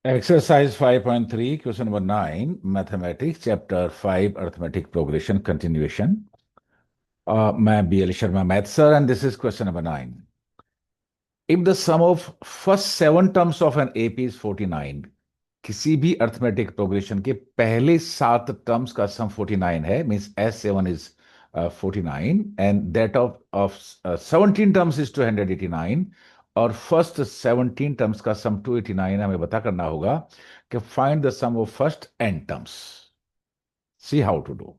Exercise 5.3, question number 9, Mathematics, Chapter 5, Arithmetic Progression, Continuation. मैं BL Sharma, Math Sir, and this is question number 9. If the sum of first 7 terms of an AP is 49, किसी भी arithmetic progression के पहले 7 terms का सम 49 है, means S7 is 49, and that of 17 terms is 289, और first 17 terms का सम 289 हमें पता करना होगा कि find the sum of first n terms. See how to do.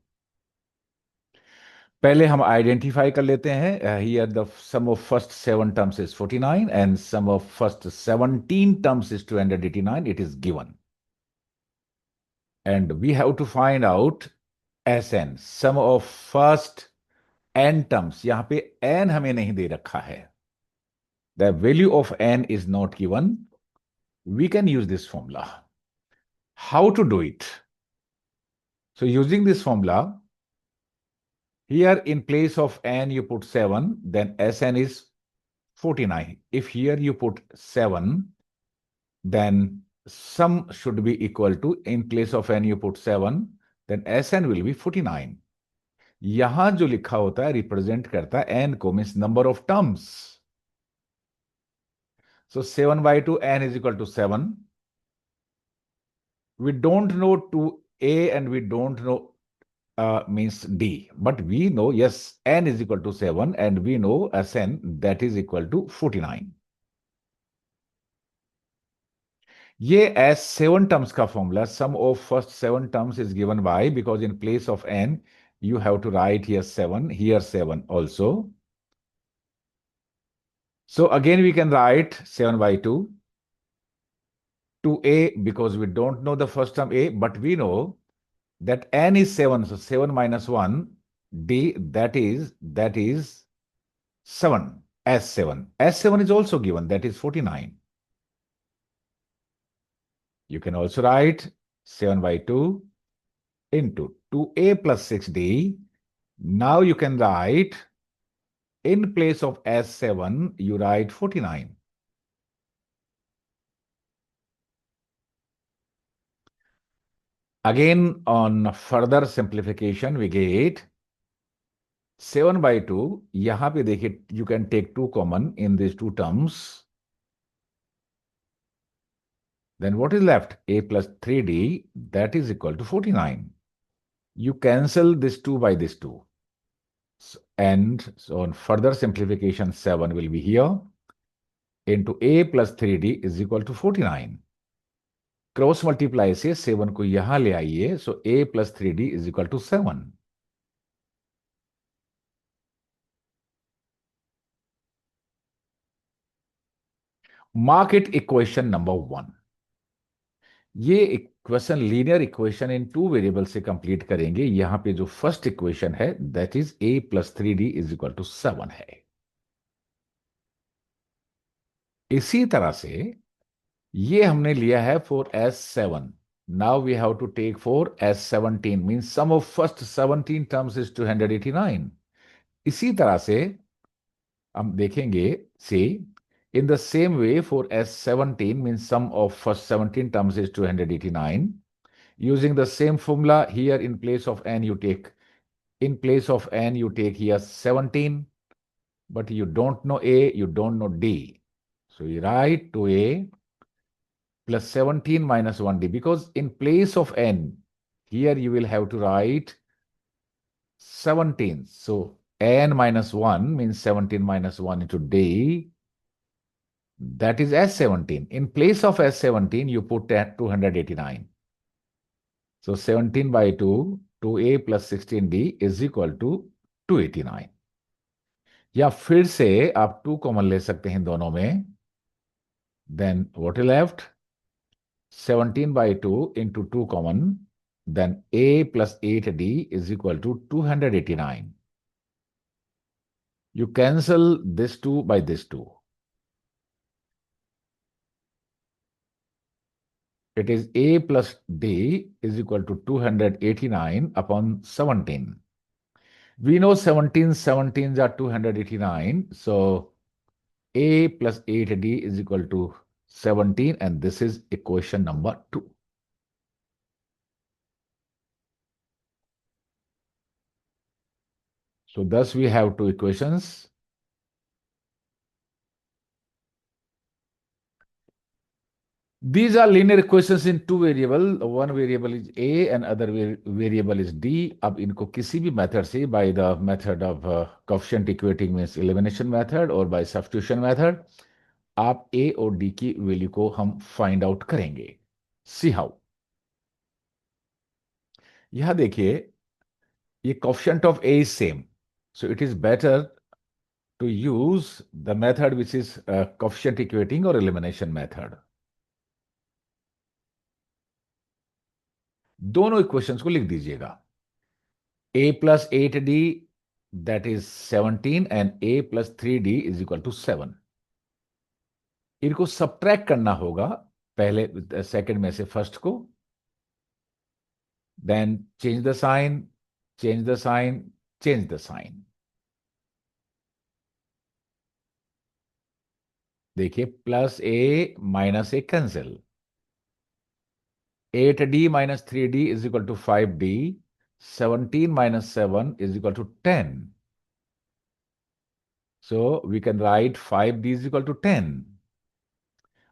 पहले हम आइडेंटिफाई कर लेते हैं. Here the sum of first 7 terms is 49 and sum of first 17 terms is 289. It is given and we have to find out Sn, sum of first n terms. यहां पे n हमें नहीं दे रखा है. The value of n is not given. We can use this formula. How to do it? So using this formula, here in place of n you put 7, then Sn is 49. If here you put 7, then sum should be equal to, in place of n you put 7, then Sn will be 49. यहां जो लिखा होता है represent करता है n को, means number of terms. So 7/2 n is equal to 7. We don't know 2a and we don't know means d, but we know yes n is equal to 7 and we know Sn that is equal to 49. ये as 7 terms का formula, sum of first 7 terms is given by, because in place of n you have to write here 7, here 7 also. So again we can write 7/2 to a, because we don't know the first term a, but we know that n is 7, so 7 minus 1 d, that is 7, s7. S7 is also given, that is 49. You can also write 7/2 into 2a plus 6d. Now you can write, in place of S7, you write 49. Again, on further simplification, we get 7/2. यहाँ पे देखिए, you can take 2 common in these two terms. Then what is left? A plus 3d, that is equal to 49. You cancel this 2 by this 2. And so on further simplification, 7 will be here into a plus 3d is equal to 49. Cross multiply से 7 को यहां ले आइए, सो a plus 3d is equal to 7. Mark it equation number 1. ये equation linear equation in 2 variable से complete करेंगे. यहां पे जो फर्स्ट इक्वेशन है that is a plus 3d is equal to 7 है. इसी तरह से ये हमने लिया है for S7. Now we have to take for S17, means sum of first 17 terms is 289. इसी तरह से हम देखेंगे, सी in the same way for S17, means sum of first 17 terms is 289. Using the same formula, here in place of n you take, here 17, but you don't know a, you don't know d. So you write 2a plus 17 minus 1d, because in place of n, here you will have to write 17. So n minus 1 means 17 minus 1 into d. That is S17. In place of S17, you put 289. So 17/2, 2a plus 16d is equal to 289. या फिर से आप 2 common ले सकते हैं दोनों में. Then what is left? 17/2 into 2 common. Then a plus 8d is equal to 289. You cancel this 2 by this 2. It is a plus d is equal to 289 upon 17. We know 17 are 289. So a plus 8d is equal to 17, and this is equation number 2. So thus we have two equations. These are linear equations in two variable. One variable is a and other variable is d. अब इनको किसी भी method से, by the method of coefficient equating means elimination method और by substitution method, आप a और d की value को हम फाइंड आउट करेंगे. See how. यहां देखिए, ये coefficient of a is same, so it is better to use the method which is coefficient equating or elimination method. दोनों इक्वेशंस को लिख दीजिएगा. a plus 8d, that is 17, and a plus 3d is equal to 7. इनको subtract करना होगा, पहले second में से फर्स्ट को, then change the sign, change the sign, change the sign. देखिए, plus a minus a cancel. 8d minus 3d is equal to 5d. 17 minus 7 is equal to 10. So we can write 5d is equal to 10.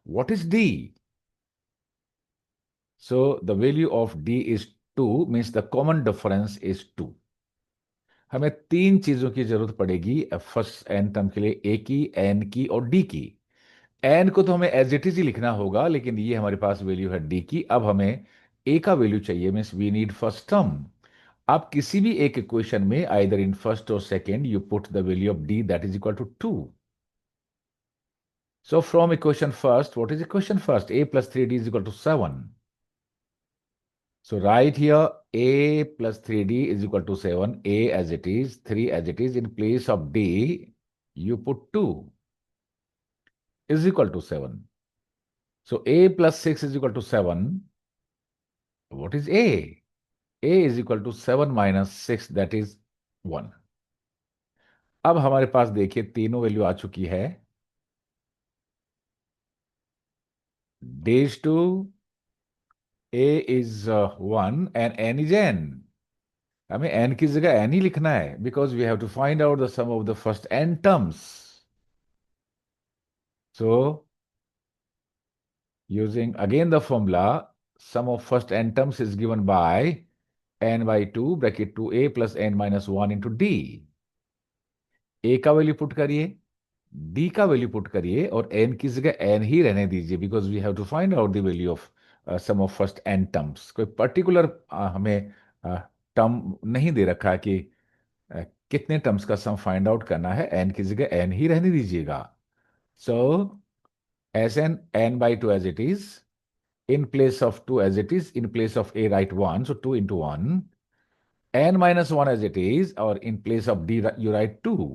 What is d? So the value of d is 2, means the common difference is 2. हमें तीन चीजों की जरूरत पड़ेगी first N term के लिए, ए की, N की और डी की. एन को तो हमें एज इट इज ही लिखना होगा, लेकिन ये हमारे पास वैल्यू है डी की. अब हमें ए का वैल्यू चाहिए, means we need first term. आप किसी भी एक इक्वेशन में आइदर इन फर्स्ट और second you put the value of d that is equal to 2. So from equation first, what is equation first? A plus 3d is equal to 7. So write here a plus 3d is equal to 7. A as it is, 3 as it is. In place of d, you put 2 is equal to 7. So a plus 6 is equal to 7. What is a? A is equal to 7 minus 6, that is 1. अब हमारे पास देखिए तीनों value आ चुकी है. d is 2, a is 1 and n is n. हमें n की जगह n ही लिखना है, because we have to find out the sum of the first n terms. So using again the formula, sum of first n terms is given by n by 2 bracket 2a plus n minus 1 into d. a का value put करिए, d का value put करिए और n की जगह n ही रहने दीजिए, because we have to find out the value of sum of first n terms. कोई पर्टिकुलर हमें टर्म नहीं दे रखा है कि कितने टर्म्स का सम फाइंड आउट करना है. एन की जगह एन ही रहने दीजिएगा. So S N N by 2 as it is, in place of 2 as it is, in place of a write 1, so 2 into 1, n minus 1 as it is, or in place of d you write 2.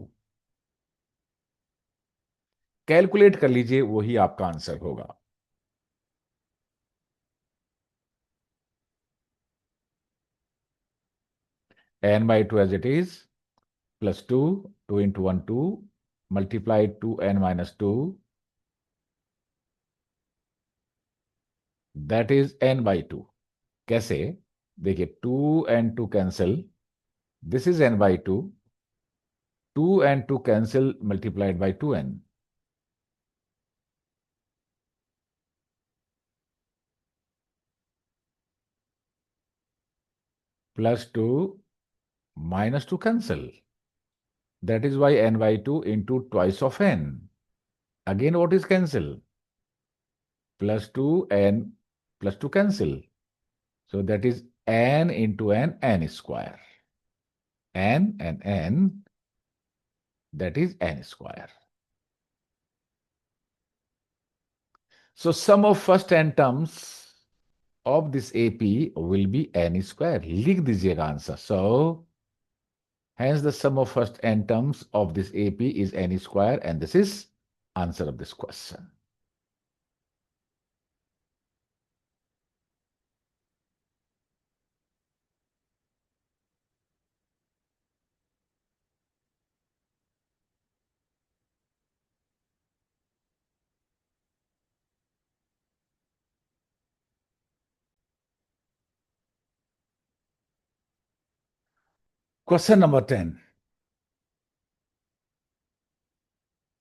Calculate कर लीजिए, वही आपका answer होगा. n by 2 as it is, plus 2, 2 into 1 2, multiply 2n minus 2, that is n by 2. कैसे? देखिए, 2 and 2 cancel, this is n by 2. 2 and 2 cancel, multiplied by 2n. Plus 2 minus 2 cancel. That is why n by 2 into twice of n. Again, what is cancel? Plus 2 and plus 2 cancel. So that is n into n square. N and n, that is n square. So sum of first n terms of this AP will be n square. लिख दीजिएगा answer. So hence the sum of first n terms of this AP is n square, and this is answer of this question. Question number 10.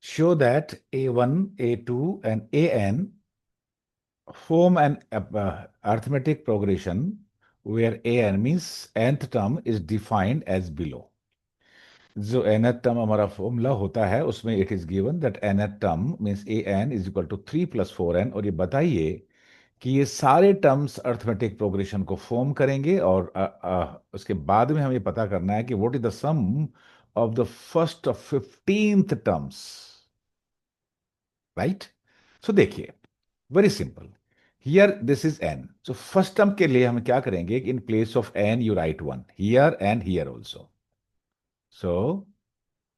Show that A1, A2, and AN form an arithmetic progression where AN means nth term is defined as below. जो nth term हमारा formula होता है उसमें it is given that nth term means an is equal to 3 + 4n, और ये बताइए कि ये सारे टर्म्स अर्थमेटिक प्रोग्रेशन को फॉर्म करेंगे, और उसके बाद में हमें पता करना है कि what is the sum of the first of 15th terms, right? So देखिए, very simple, here this is n, so first term के लिए हम क्या करेंगे कि in place of n you write 1 here and here also. So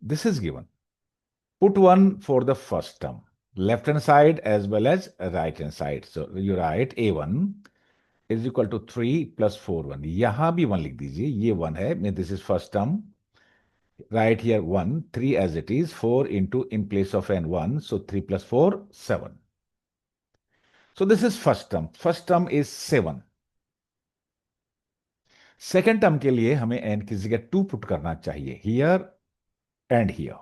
this is given. Put 1 for the first term, left hand side as well as right hand side. So you write A1 is equal to 3 plus 4 1. यहां भी 1 लिख दीजिए, ये 1 है, this is first term. Right here 1, 3 as it is, 4 into in place of n 1, so 3 plus 4 7. So this is first term. First term is 7. Second term के लिए हमें n की जगह 2 पुट करना चाहिए, here and here.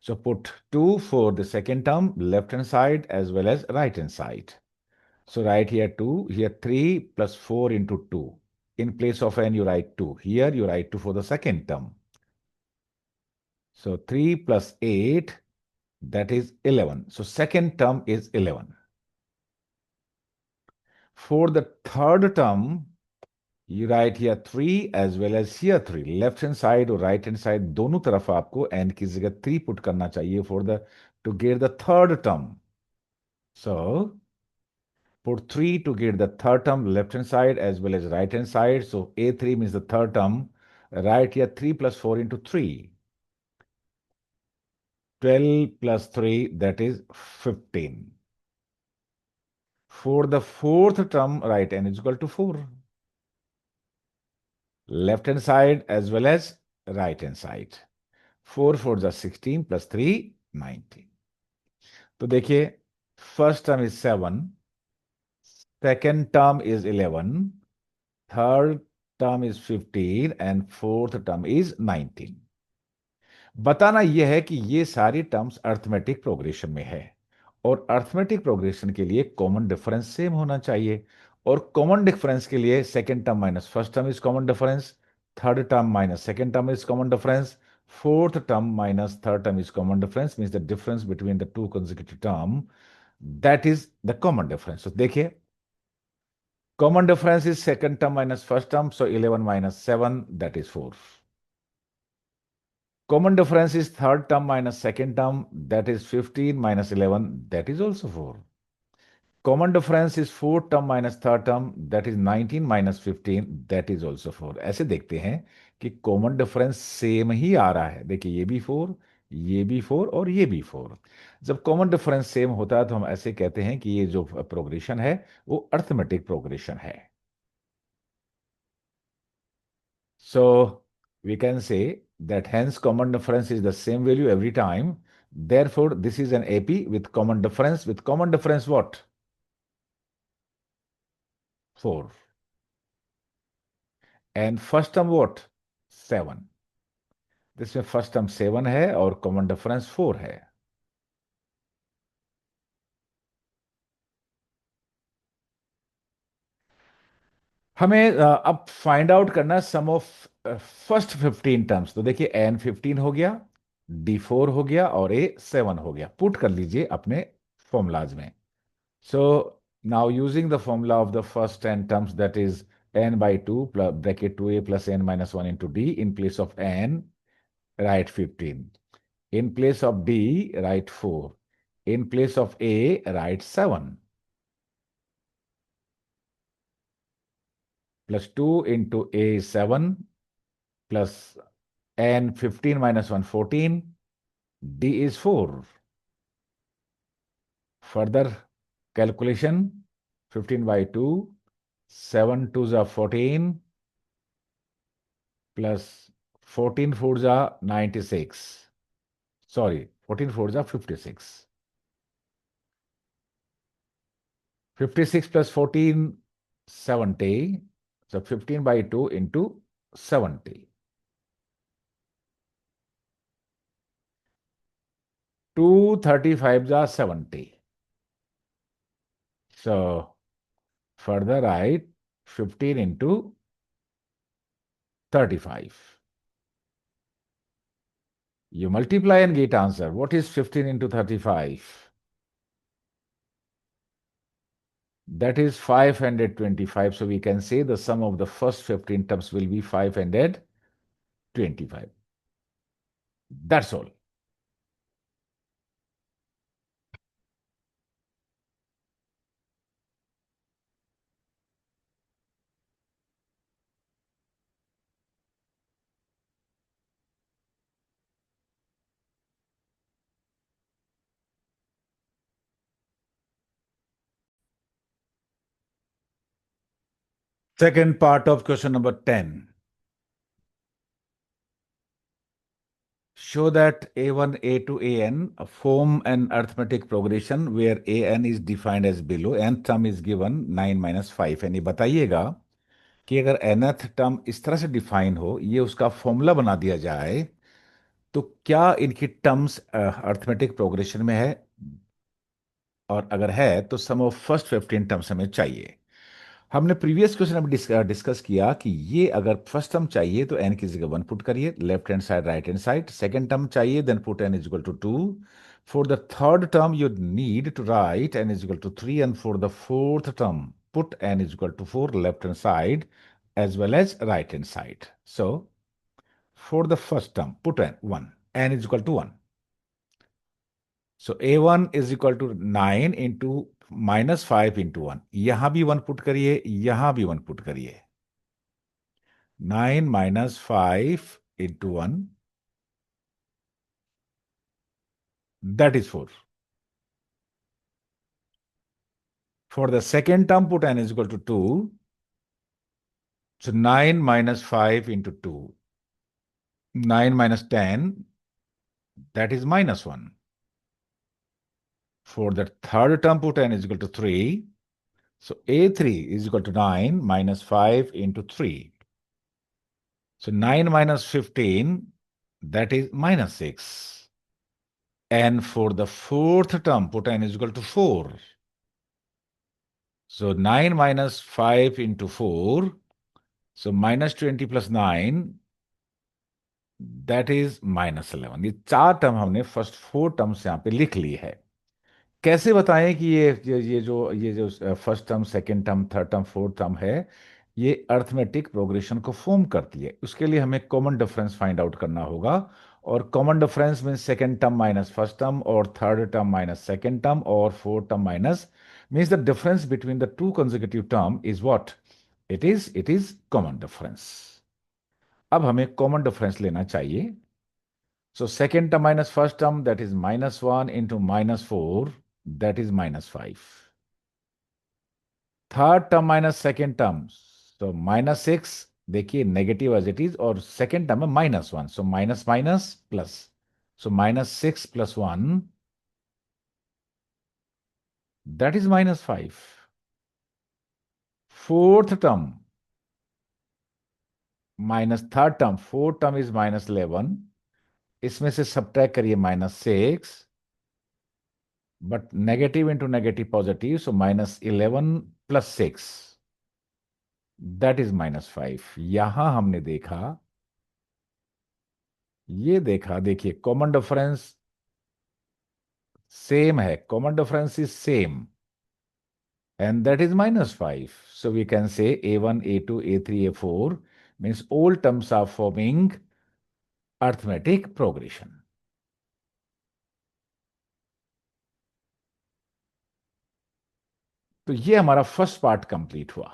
So put 2 for the second term, left hand side as well as right hand side. So write here 2, here 3 plus 4 into 2. In place of n, you write 2. Here you write 2 for the second term. So 3 plus 8, that is 11. So second term is 11. For the third term, you write here 3 as well as here 3. Left hand side और right hand side दोनों तरफ आपको n की जगह 3 put करना चाहिए for the to get the third term. So put 3 to get the third term left hand side as well as right hand side. So A3 means the third term. Write here 3 plus 4 into 3. 12 plus 3, that is 15. For the fourth term, write n is equal to 4. Left hand side as well as right hand side. 4 for the 16 plus 3, 19. तो देखिए, first term is 7. Second term is 11. Third term is 15 and fourth term is 19. बताना यह है कि ये सारी terms arithmetic progression में है, और अर्थमेटिक प्रोग्रेशन के लिए कॉमन डिफरेंस सेम होना चाहिए, और कॉमन डिफरेंस के लिए second term minus first term is common difference, third term minus second term is common difference, fourth term minus third term is common difference, means the difference between the two consecutive term, that is the common difference. तो देखिए, common difference is second term minus first term, so 11 minus 7, that is 4. Common difference is third term minus second term, that is 15 minus 11, that is also 4. Common difference is fourth term minus third term, that is 19 minus 15, that is also 4. ऐसे देखते हैं कि common difference same ही आ रहा है. देखिए, ये भी 4, ये भी 4 और ये भी 4. जब कॉमन डिफरेंस सेम होता है तो हम ऐसे कहते हैं कि ये जो प्रोग्रेशन है वो अर्थमेटिक प्रोग्रेशन है. So we can say that hence common difference is the same value every time. Therefore, this is an AP with common difference. With common difference what? 4. And first term what? 7. जिसमें first term 7 है और common difference 4 है. हमें अब find out करना सम of first 15 terms. तो देखिए, N 15 हो गया, D4 हो गया और ए 7 हो गया. पुट कर लीजिए अपने फॉर्मूलाज में. So now using the formula of the first 10 terms, that is n by 2 plus bracket 2a plus n minus 1 into d, in place of n, write 15. In place of d, write 4. In place of a, write 7. Plus 2 into a is 7, plus n 15 minus 1 14, d is 4. Further calculation, 15 by 2, 7 2s are 14, plus 14 4s are 96. Sorry, 14 4s are 56. 56 plus 14, 70. So 15 by 2 into 70. 235 are 70. So further write 15 into 35. You multiply and get answer. What is 15 into 35? That is 525. So we can say the sum of the first 15 terms will be 525. That's all. Second part of question number 10. Show that A1, A2, AN form an arithmetic progression where AN is defined as below and term is given 9 minus 5. यानी बताइएगा कि अगर nth term इस तरह से define हो, ये उसका फॉर्मूला बना दिया जाए, तो क्या इनकी टर्म्स अर्थमेटिक प्रोग्रेशन में है, और अगर है तो सम ऑफ फर्स्ट 15 टर्म्स हमें चाहिए। हमने प्रीवियस क्वेश्चन में डिस्कस किया कि ये अगर फर्स्ट टर्म चाहिए तो एन की जगह 1 पुट करिए, left hand side right hand side. Second term चाहिए, then put n is equal to 2। For the third term you need to write n is equal to 3, and for the fourth term put n is equal to 4 left hand side as well as right hand side. So for the first term put n 1, n is equal to 1. So a1 is equal to 9 into minus 5 into 1. यहां भी 1 put करिए, यहां भी 1 put करिए। 9 minus 5 into 1, that is 4. For the second term, put n is equal to 2. So 9 minus 5 into 2. 9 minus 10, that is minus 1. For the third term, put n is equal to 3. So a3 is equal to 9 minus 5 into 3. So 9 minus 15, that is minus 6. And for the fourth term, put n is equal to 4. So 9 minus 5 into 4. So minus 20 plus 9, that is minus 11. ये चार term हमने first 4 terms यहाँ पे लिख ली है। कैसे बताएं कि ये जो first term, second term, third term, fourth term है, ये अर्थमेटिक प्रोग्रेशन को फॉर्म करती है? उसके लिए हमें कॉमन डिफरेंस फाइंड आउट करना होगा, और common difference means second term minus first term, और third term minus second term, और fourth term minus, means the difference between the two consecutive term is what? It is common difference. अब हमें common difference लेना चाहिए। So second term minus first term, that is minus 1 into minus 4, that is minus 5. Third term minus second term, so minus 6, देखिए negative as it is, और second term में minus 1, so minus minus plus, so minus 6 plus 1, that is minus 5. Fourth term minus third term, fourth term is minus 11, इसमें से subtract करिए minus 6, but negative into negative positive, so minus 11 plus 6, that is minus 5. यहां हमने देखा, ये देखा, देखिए common difference same है, common difference is same, and that is minus 5. So we can say a1, a2, a3, a4 means all terms are forming arithmetic progression. तो ये हमारा फर्स्ट पार्ट कंप्लीट हुआ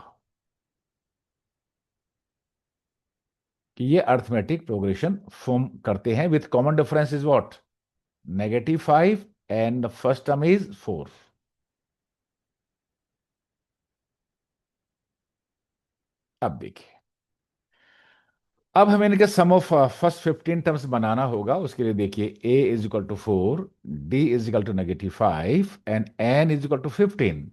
कि ये अर्थमेटिक प्रोग्रेशन फॉर्म करते हैं with common difference is what? Negative 5 and first term is 4. अब देखिए, अब हमें इनके सम ऑफ फर्स्ट 15 टर्म्स बनाना होगा। उसके लिए देखिए, a is equal to 4, d is equal to negative 5 and n is equal to 15।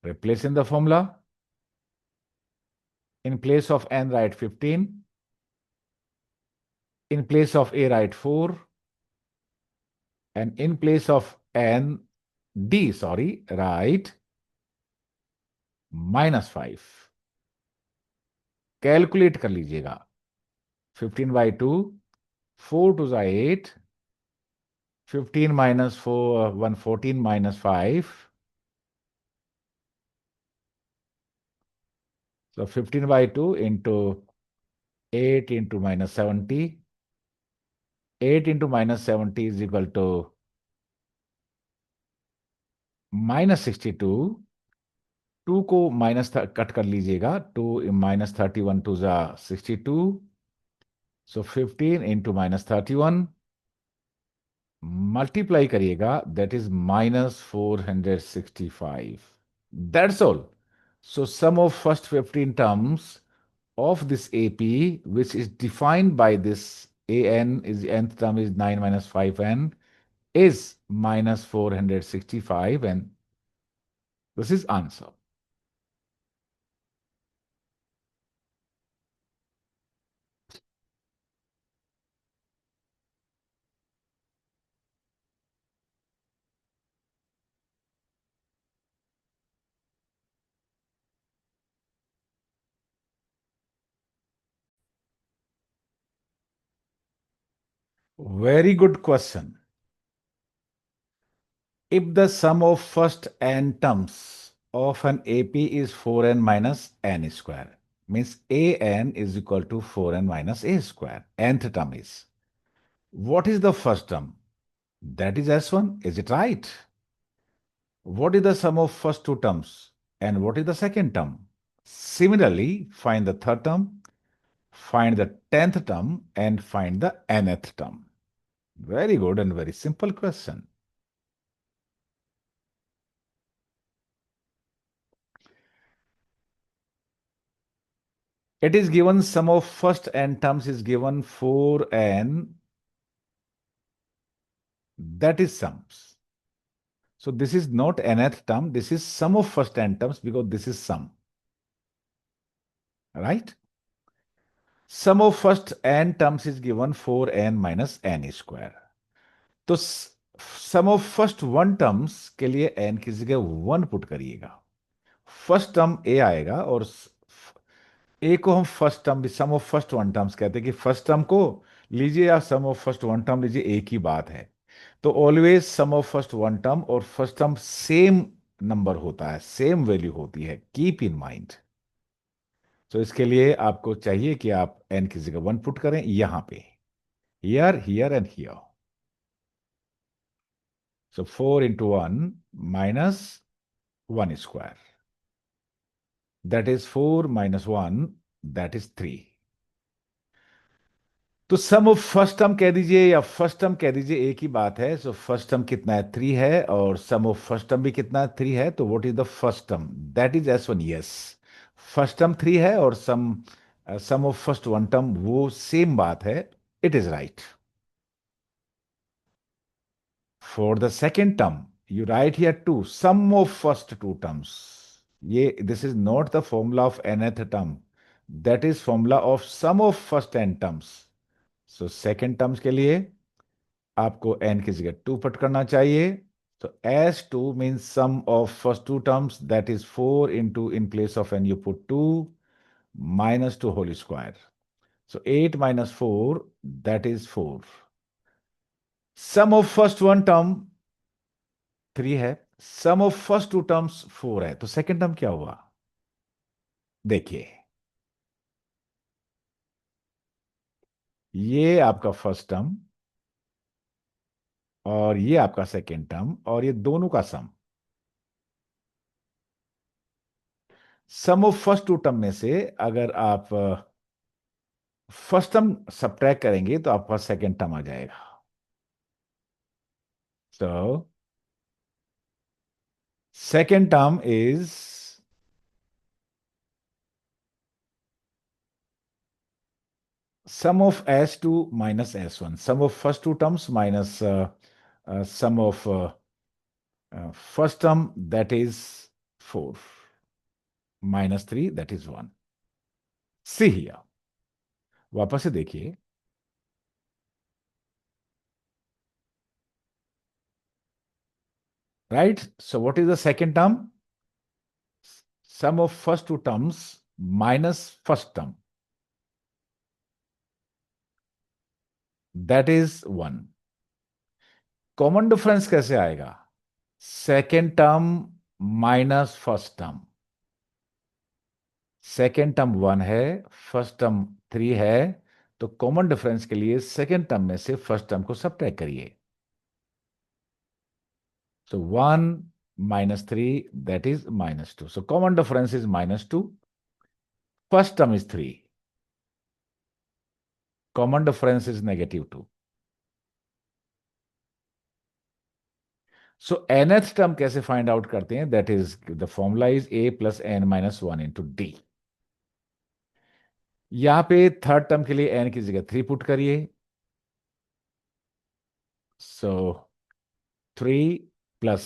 Replace in the formula. In place of n, write 15. In place of a, write 4. And in place of write -5. Calculate कर लीजिएगा. 15/2, 4 2 8, 15 minus 4, 114 minus 5. So 15/2 into 8 into -70. 8 into -70 is equal to -62. 2 को minus cut कर लीजिएगा. 2 -31 2 जा 62. So 15 into -31 multiply करिएगा. That is -465. That's all. So sum of first 15 terms of this AP, which is defined by this AN, is nth term is 9 minus 5n, is -465, and this is answer. Very good question. If the sum of first n terms of an AP is 4n minus n square, means an is equal to 4n minus a square, nth term is. What is the first term? That is S1. Is it right? What is the sum of first two terms? And what is the second term? Similarly, find the third term, find the 10th term, and find the nth term. Very good and very simple question. It is given sum of first n terms is given 4n. That is sums. So this is not nth term. This is sum of first n terms because this is sum. Right? Sum of first n terms is given 4n minus n square. तो सम of first one terms के लिए N की जगह 1 put करिएगा. First term ए आएगा और ए को हम फर्स्ट टर्म भी sum of first one terms कहते हैं कि फर्स्ट टर्म को लीजिए या sum of first one term लीजिए, एक ही बात है. तो always sum of first one term और फर्स्ट टर्म सेम नंबर होता है, सेम वैल्यू होती है. Keep in mind. तो इसके लिए आपको चाहिए कि आप एन की जगह 1 पुट करें यहां पे. Here, here and here. So 4 into 1 minus 1 square. That is 4 minus 1, that is 3. तो सम ऑफ फर्स्ट टर्म कह दीजिए या फर्स्ट टर्म कह दीजिए, एक ही बात है. सो फर्स्ट टर्म कितना है? 3 है. और सम ऑफ फर्स्ट टर्म भी कितना है? 3 है. तो what is the first term? That is S1. Yes, first term 3 है और सम ऑफ फर्स्ट वन टर्म वो सेम बात है. It is right. For the second term, you write here 2, sum of first two terms. This is not the formula of nth term. That is formula of sum of first n terms. So second terms के लिए आपको n की जगह 2 put करना चाहिए. So S2 means sum of first two terms, that is 4 into, in place of n you put 2 minus 2 whole square. So 8 minus 4, that is 4. Sum of first one term 3 है. सम of first to terms 4 है. तो second term क्या हुआ? देखिए, ये आपका first term और ये आपका सेकंड टर्म और ये दोनों का सम ऑफ फर्स्ट टू टर्म में से अगर आप फर्स्ट टर्म सब्ट्रैक्ट करेंगे तो आपका सेकंड टर्म आ जाएगा. So second term is sum of S2 minus S1. Sum of first two terms minus sum of first term, that is 4 minus 3, that is 1. See here. वापस से देखिए. Right? So what is the second term? Sum of first two terms minus first term. That is 1. Common difference कैसे आएगा? Second term minus first term. Second term 1 है, first term 3 है, तो common difference के लिए सेकेंड टर्म में से first term को सबट्रैक्ट करिए. So 1 minus 3, that is minus 2. So common difference is minus 2. First term is 3. Common difference is negative 2. So nth term कैसे find out करते हैं? That is, the formula is a plus n minus 1 into d. यहां पे third term के लिए n की जगह 3 put करिए. So 3 plus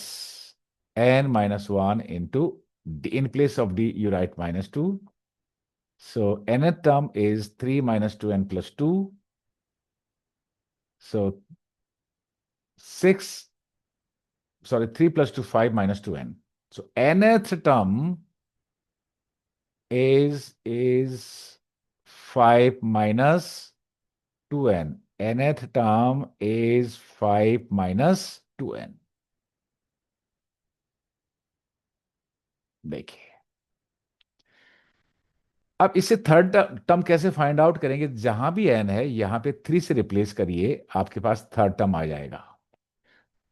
n minus 1 into d. In place of d, you write minus 2. So nth term is 3 minus 2n plus 2. So 3 plus 2, 5 minus 2n. So nth term is 5 minus 2n. Nth term is 5 minus 2n. देखिए, अब इसे third term कैसे find out करेंगे? जहां भी n है, यहां पे 3 से रिप्लेस करिए, आपके पास थर्ड टर्म आ जाएगा.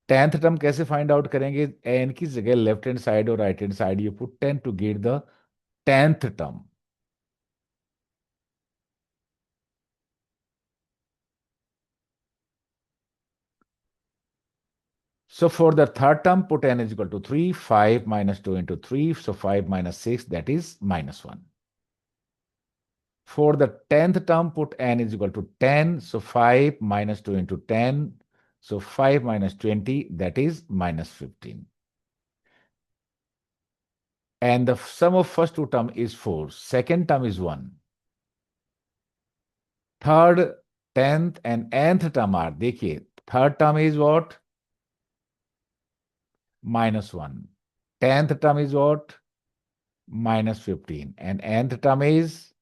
टेंथ टर्म कैसे फाइंड आउट करेंगे? n की जगह लेफ्ट हैंड साइड और right hand side you put 10 to get the tenth term. So for the third term, put n is equal to 3. 5 minus 2 into 3. So 5 minus 6, that is minus 1. For the 10th term, put n is equal to 10. So 5 minus 2 into 10. So 5 minus 20, that is minus 15. And the sum of first two term is 4. Second term is 1. Third, 10th and nth term are, देखिए, third term is what? Minus 1. 10th term is what? Minus 15. And nth term is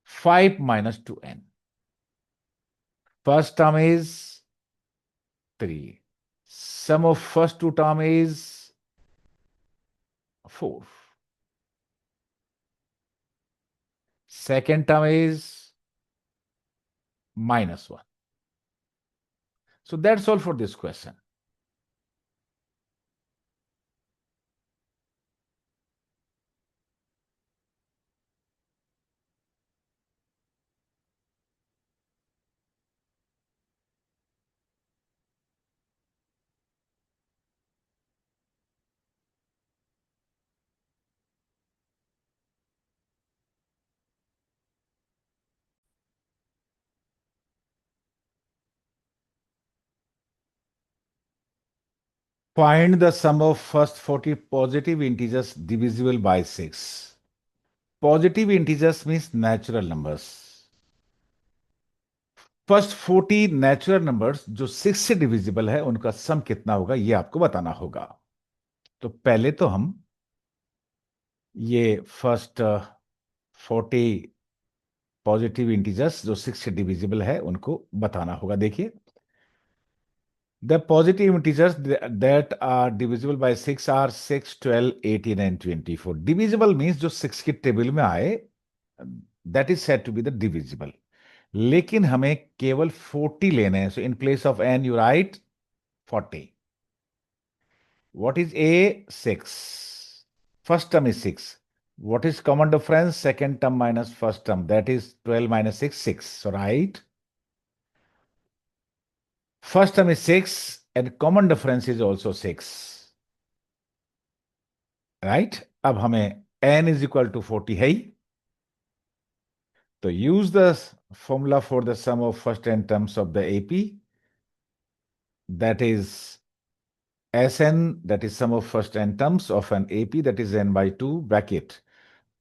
5 minus 2n. First term is 3. Sum of first two term is 4. Second term is minus 1. So that's all for this question. Find the sum of first 40 positive integers divisible by 6. Positive integers means natural numbers. First 40 natural numbers जो 6 से divisible है उनका सम कितना होगा ये आपको बताना होगा. तो पहले तो हम ये फर्स्ट 40 पॉजिटिव इंटीजर्स जो 6 से डिविजिबल है उनको बताना होगा. देखिए, the positive integers that are divisible by 6 are 6, 12, 18 and 24. Divisible means जो 6 के टेबल में आए, that is said to be the divisible. लेकिन हमें केवल 40 लेने हैं. So in place of n you write 40. What is A? 6. First term is 6. What is common difference? Second term minus first term. That is 12 minus 6, 6. So right. First term is 6 and common difference is also 6. Right? अब हमें n is equal to 40 है. So use the formula for the sum of first n terms of the AP. That is Sn, that is sum of first n terms of an AP, that is n by 2 bracket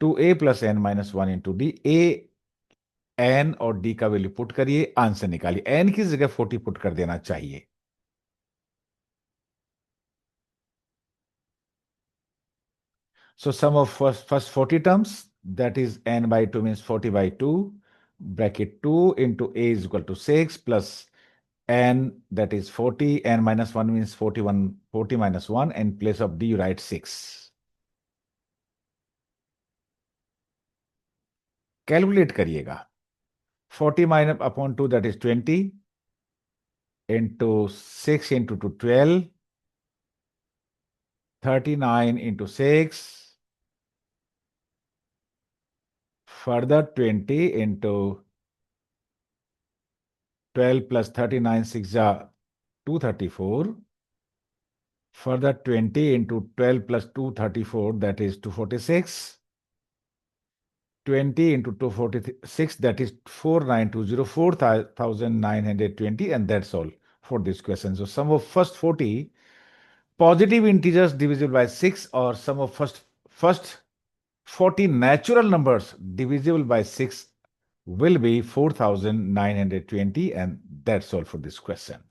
2a plus n minus 1 into d. a n और d का value put करिए, answer निकालिए। n की जगह 40 put कर देना चाहिए। So sum of first 40 terms, that is n by 2 means 40 by 2, bracket 2 into a is equal to 6 plus n, that is 40, n minus 1 means 41, 40 minus 1, in place of d you write 6. Calculate करिएगा। 40 minus upon 2, that is 20, into 6 into 2, 12, 39 into 6, further 20 into 12 plus 39, 6 are 234. Further 20 into 12 plus 234, that is 246. 20 into 246, that is 4920, 4,920, and that's all for this question. So sum of first 40 positive integers divisible by 6, or sum of first 40 natural numbers divisible by 6 will be 4,920, and that's all for this question.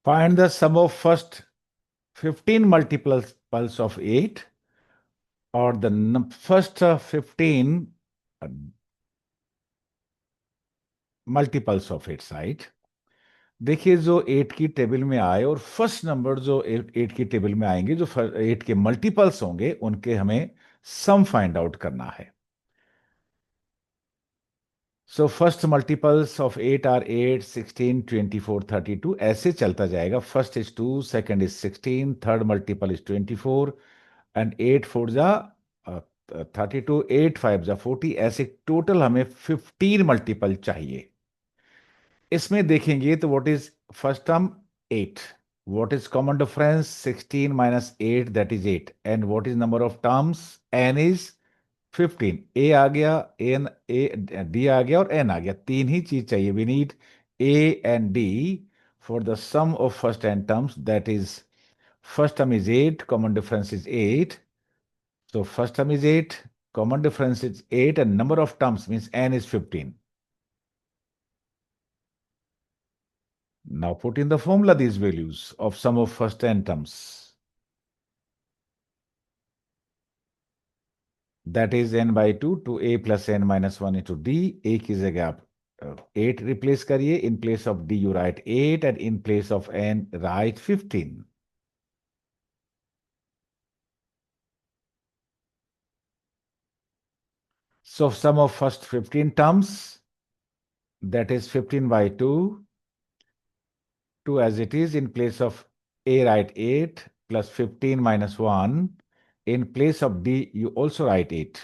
Find the sum of first 15 multiples of 8, or the first 15 multiples of 8 side. देखिए, जो 8 की table में आए और first number जो 8 की table में आएंगे, जो 8 के मल्टीपल्स होंगे, उनके हमें सम फाइंड आउट करना है। So first multiples of 8 are 8, 16, 24, 32, ऐसे चलता जाएगा। First is 2, second is 16, third multiple is 24, and 8 4 जा 32, 8 5 जा 40, ऐसे टोटल हमें 15 मल्टीपल चाहिए। इसमें देखेंगे तो what is first term 8, what is common difference 16 minus 8, that is 8, and what is number of terms n is 15। ए आ गया, एन ए डी आ गया और एन आ गया, तीन ही चीज चाहिए। We need a and d for the sum of first n terms, that is first term is 8, common difference is 8, so first term is 8, common difference is 8, and number of terms means n is 15. Now put in the formula these values of sum of first n terms. That is n by 2 to a plus n minus 1 into d. A की जगह आप 8 replace करिए. In place of d you write 8, and in place of n write 15. So sum of first 15 terms, that is 15 by 2, 2 as it is. In place of a write 8 plus 15 minus 1. In place of d you also write 8.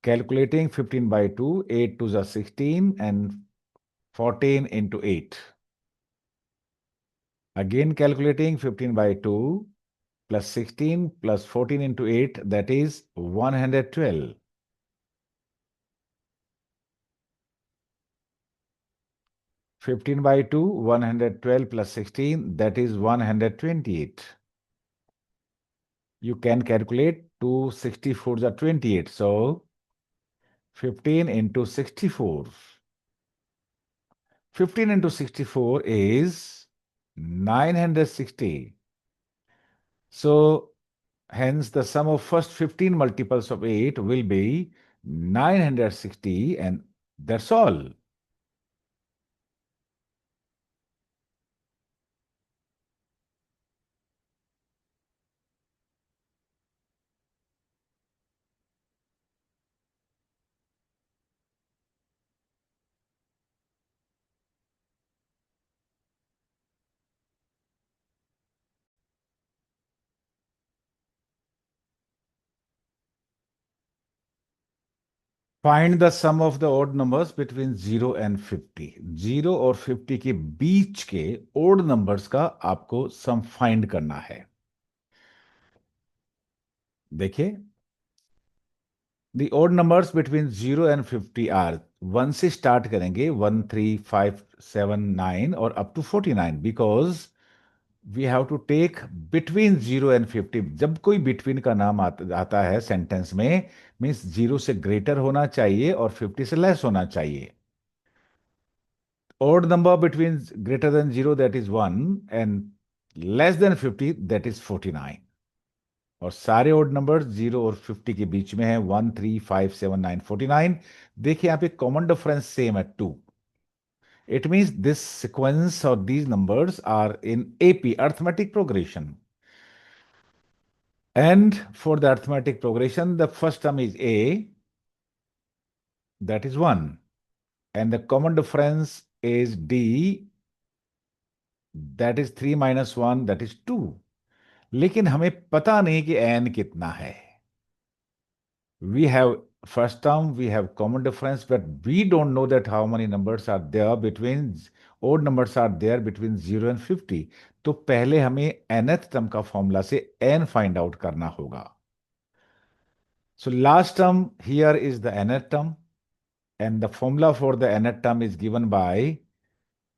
Calculating 15 by 2, 8 to the 16, and 14 into 8. Again calculating 15 by 2 plus 16 plus 14 into 8, that is 112. 15 by 2, 112 plus 16, that is 128. You can calculate 264 the 28. So 15 into 64. 15 into 64 is 960. So hence the sum of first 15 multiples of 8 will be 960, and that's all. Find the sum of the odd numbers between 0 and 50। 0 और 50 के बीच के odd numbers का आपको sum find करना है। देखिए, the odd numbers between 0 and 50 are, 1 से start करेंगे, 1 3 5 7 9 और up to 49, because we have to take between 0 and 50। जब कोई बिटवीन का नाम आता है सेंटेंस में, मीन्स 0 से ग्रेटर होना चाहिए और 50 से लेस होना चाहिए। odd number between greater than 0, that is 1, and less than 50, that is 49। और सारे odd numbers 0 और 50 के बीच में है, 1 3 5 7 9 49। देखिए यहाँ पे कॉमन डिफरेंस सेम है, 2। It means this sequence or these numbers are in AP, arithmetic progression. And for the arithmetic progression, the first term is A, that is 1. And the common difference is D, that is 3 minus 1, that is 2। लेकिन हमें पता नहीं कि n कितना है। We have first term, we have common difference, but we don't know that how many numbers are there between, odd numbers are there between 0 and 50। तो पहले हमें nth term का फॉर्मूला से n फाइंड आउट करना होगा। So last term here is the nth term, and the formula for the nth term is given by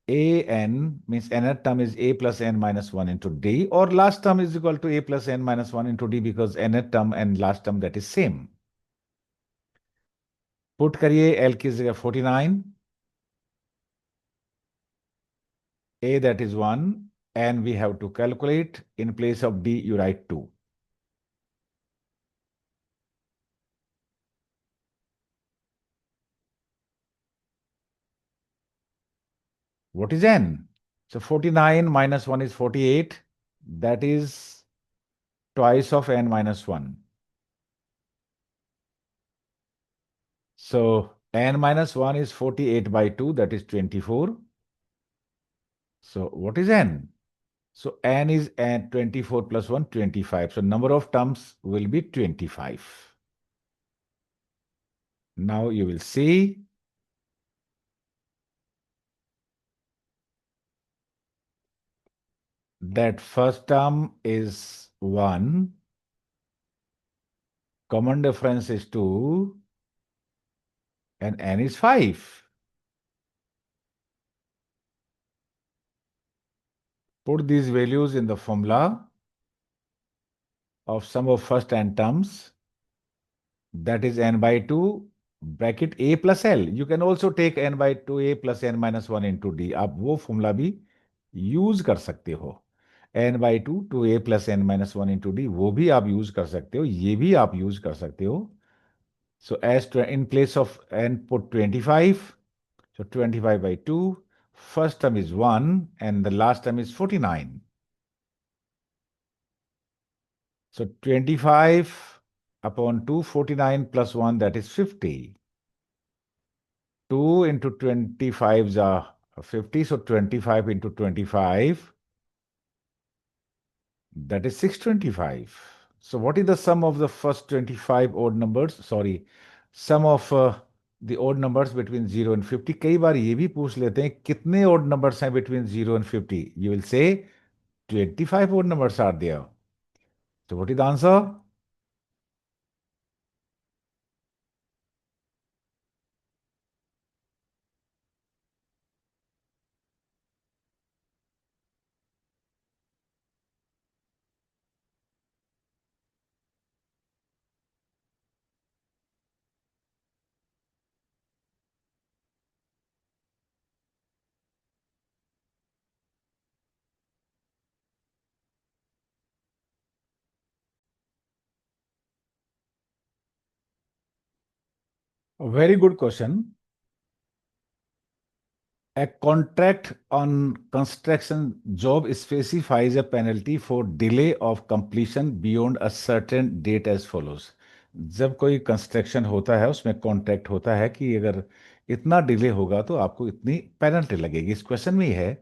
an, means nth term is a plus n minus 1 into d, or last term is equal to a plus n minus 1 into d, because nth term and last term that is same। Put करिए l की जगह 49, a that is 1, and we have to calculate, in place of d you write 2। What is n? So 49 minus 1 is 48, that is twice of n minus 1। So n minus 1 is 48 by 2, that is 24। So what is n? So n is n 24 plus 1, 25। So number of terms will be 25। Now you will see that first term is 1, common difference is 2, and n is 5। Put these values in the formula of sum of first n terms, that is n by 2, bracket a plus l। You can also take n by 2a plus n minus 1 into d। आप वो formula भी use कर सकते हो। n by 2 2a plus n minus 1 into d, वो भी आप use कर सकते हो, ये भी आप यूज कर सकते हो। So as to, in place of n put 25, so 25 by 2, first term is 1 and the last term is 49। So 25 upon 2, 49 plus 1, that is 50। 2 into 25 is 50, so 25 into 25, that is 625। So what is the sum of the first 25 odd numbers? Sorry, sum of the odd numbers between 0 and 50। कई बार ये भी पूछ लेते हैं कितने odd numbers हैं between 0 and 50। You will say 25 odd numbers are there। So what is the answer? A very good question। A contract on construction job specifies a penalty for delay of completion beyond a certain date as follows। जब कोई construction होता है उसमें contract होता है कि अगर इतना डिले होगा तो आपको इतनी पेनल्टी लगेगी। इस क्वेश्चन में ही है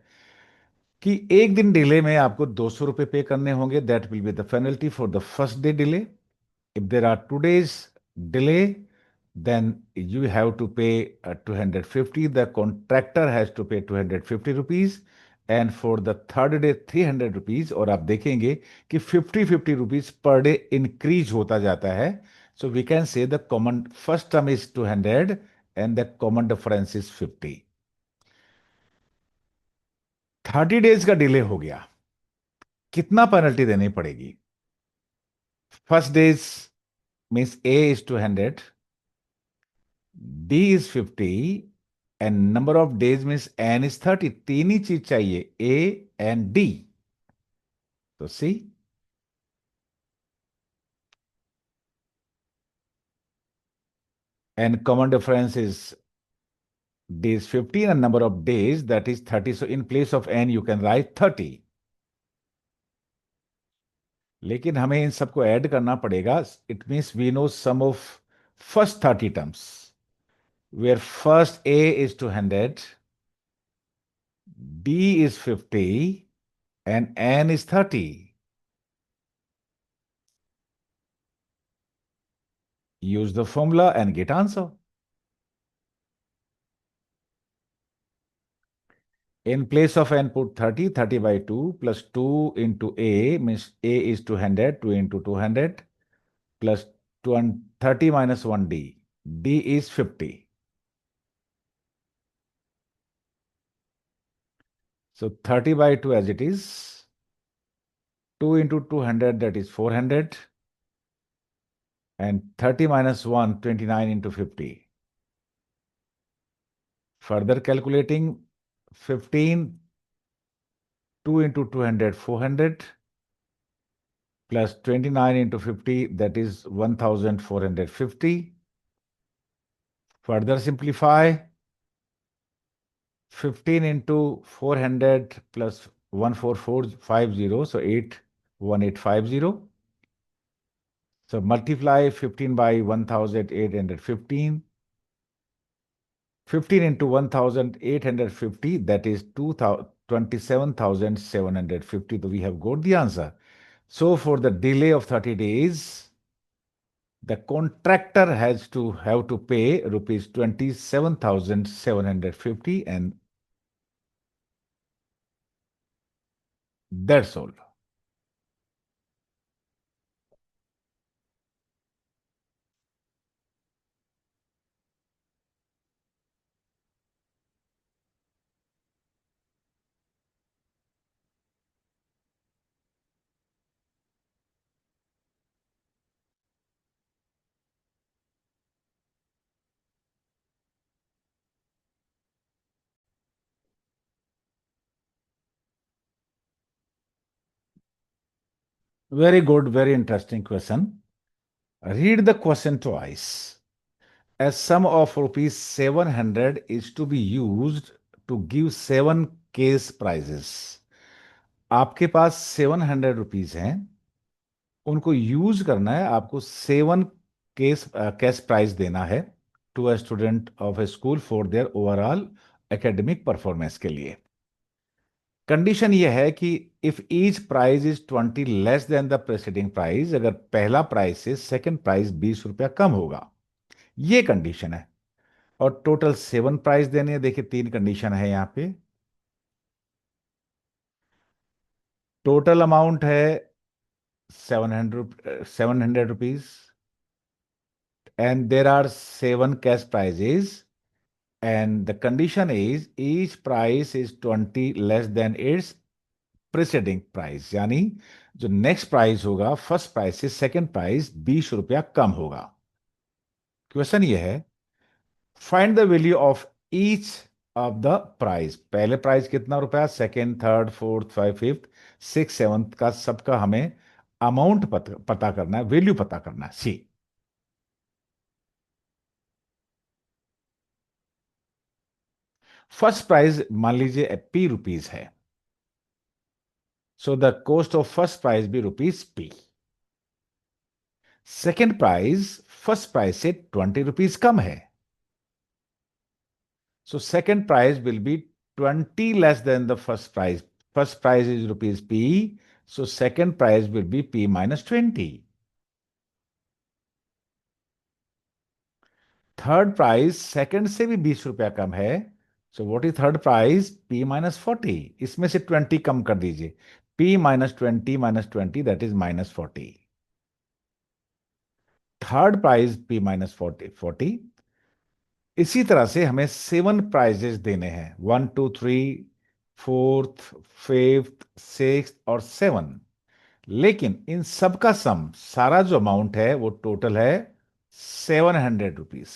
कि एक दिन डिले में आपको 200 रुपये पे करने होंगे, that will be the penalty for the first day delay. If there are 2 days delay, then you have to pay 250. The contractor has to pay 250 rupees. And for the third day 300 rupees. और आप देखेंगे कि 50 rupees per day increase होता जाता है. So we can say the common first term is 200 and the common difference is 50. 30 days का delay हो गया, कितना पेनल्टी देनी पड़ेगी? First days means A is 200, D is 50 and number of days means N is 30. तीन ही चीज चाहिए, A and D. So see, and common difference is D is 15 and number of days that is 30. So in place of N you can write 30. लेकिन हमें इन सबको add करना पड़ेगा. It means we know sum of first 30 terms where first A is 200, D is 50 and N is 30. Use the formula and get answer. In place of N put 30, 30 by 2 plus 2 into A means A is 200, 2 into 200 plus 30 minus 1D. D is 50. So 30 by 2 as it is, 2 into 200 that is 400 and 30 minus 1, 29 into 50. Further calculating 15, 2 into 200, 400 plus 29 into 50 that is 1450. Further simplify 15 into 400 plus 14450, so 81850. So multiply 15 by 1815. 15 into 1850 that is 27,750. So we have got the answer. So for the delay of 30 days, the contractor has to pay rupees 27,750 and that's all. Very good, very interesting question. Read the question twice. A sum of rupees 700 is to be used to give 7 case prizes. आपके पास 700 rupees हैं, उनको use करना है, आपको 7 cash prize देना है to a student of a school for their overall academic performance के लिए. कंडीशन यह है कि if each prize is 20 less than the preceding prize, अगर पहला प्राइज से सेकंड प्राइज 20 रुपया कम होगा, ये कंडीशन है. और टोटल 7 प्राइज देने हैं. देखिए 3 कंडीशन है यहां पे. टोटल अमाउंट है 700 rupees and there are 7 cash prizes and the condition is each price is 20 less than its preceding price. यानी जो नेक्स्ट प्राइस होगा फर्स्ट प्राइस से सेकंड प्राइस 20 रुपया कम होगा. क्वेश्चन ये है, find the value of each of the price. पहले price कितना रुपया, second, third, fourth, five, fifth, six, seventh का सबका हमें अमाउंट पता करना है, वैल्यू पता करना है. सी, फर्स्ट प्राइस मान लीजिए पी रुपीज है. So the cost of first prize भी rupees p. Second prize first prize से 20 रुपीज कम है. So second prize will be 20 less than the first prize. First prize is rupees p, so second prize will be p minus 20. Third price second से भी 20 रुपया कम है। So what is third price? P-40। इसमें से 20 कम कर दीजिए। P-20 that is -40। Third price P-40। इसी तरह से हमें 7 प्राइजेस देने हैं, 1 2 3, फोर्थ, फिफ्थ, सिक्स और 7। लेकिन इन सब का सम, सारा जो अमाउंट है वो टोटल है 700 rupees.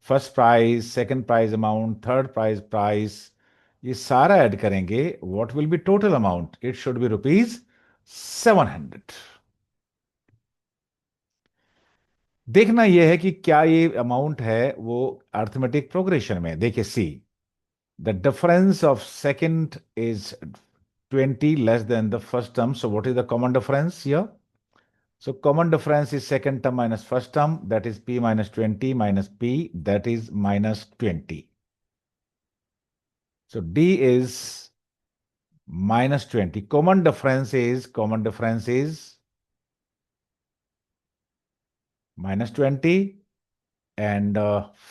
First prize, second prize amount, third prize, ये सारा ऐड करेंगे, what will be total amount? It should be rupees 700। देखना यह है कि क्या ये अमाउंट है वो अर्थमेटिक प्रोग्रेशन में। देखिए, see the difference of second is 20 less than the first term, so what is the common difference here? So common difference is second term minus first term, that is P-20 minus P, that is -20. So D is -20. Common difference is -20, and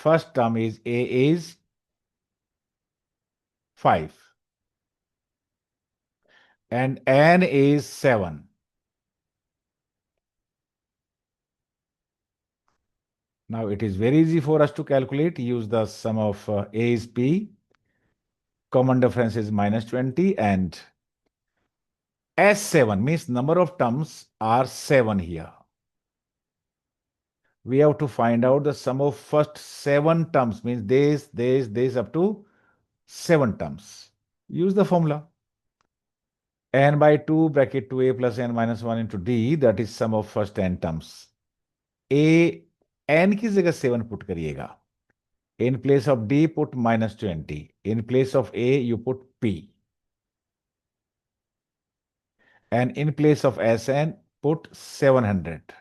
first term is A is 5 and N is 7. Now it is very easy for us to calculate. Use the sum of A is P, common difference is -20, and S7 means number of terms are 7 here. We have to find out the sum of first 7 terms, means this up to 7 terms. Use the formula. N by 2 bracket 2a plus n minus 1 into d, that is sum of first n terms. A n की जगह 7 put करिएगा. In place of d put -20. In place of a you put p. And in place of Sn put 700.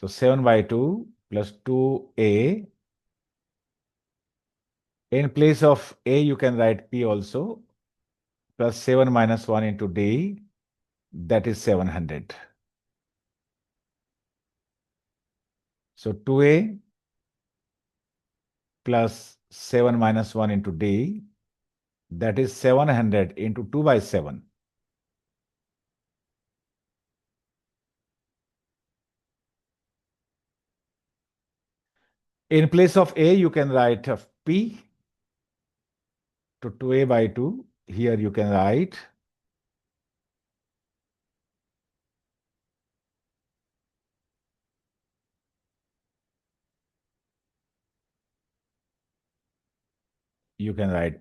So 7 by 2 plus 2a. In place of a you can write p also, plus 7 minus 1 into d, that is 700. So 2a plus 7 minus 1 into d, that is 700 into 2 by 7. In place of a, you can write p to 2a by 2. Here you can write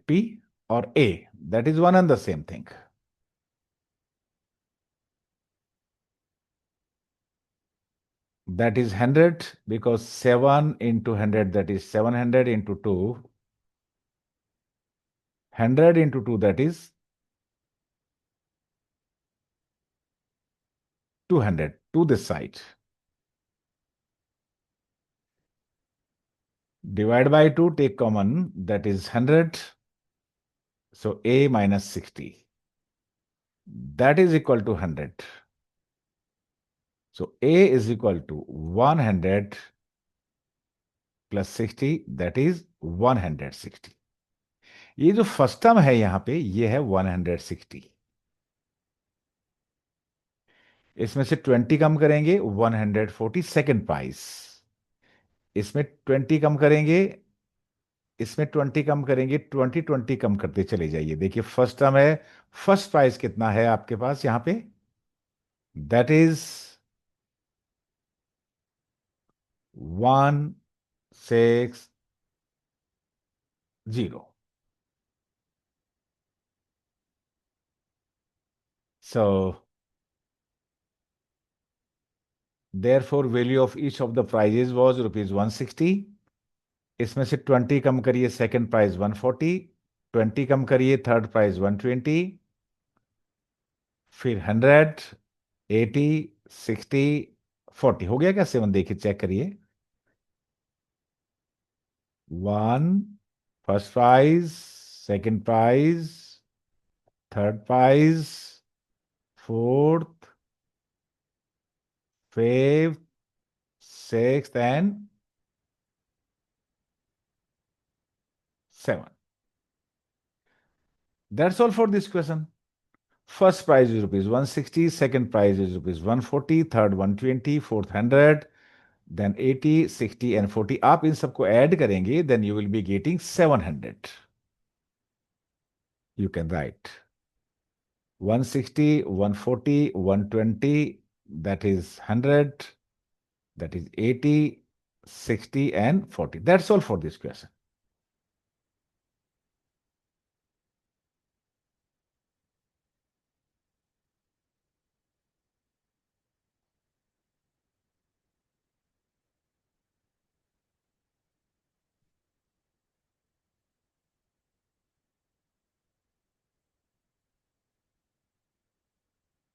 p or a. That is one and the same thing. That is 100 because 7 into 100, that is 700 into 2. 100 into 2, that is 200 to this side. Divide by 2, take common, that is 100. So a minus 60. That is equal to 100. So a is equal to 100 plus 60, that is 160. ये जो first term है यहां पे, ये है 160. इसमें से 20 कम करेंगे 140 सेकेंड प्राइस. इसमें 20 कम करेंगे, इसमें 20 कम करेंगे, 20 कम करते चले जाइए. देखिए फर्स्ट टर्म है, फर्स्ट प्राइस कितना है आपके पास यहां पे? That is 160. So therefore value of each of the prizes was rupees 160. इसमें से 20 कम करिए सेकंड प्राइस 140, 20 कम करिए थर्ड प्राइस 120, फिर 100, 80, 60, 40. हो गया क्या 7? देखिए चेक करिए. 1 first prize, second prize, third prize, fourth, fifth, 6th, and 7th. That's all for this question. First prize is rupees 160, second prize is rupees 140, third 120, fourth 100, then 80, 60 and 40. आप इन सबको add करेंगे, then you will be getting 700. You can write 160, 140, 120, that is 100, that is 80, 60 and 40. That's all for this question.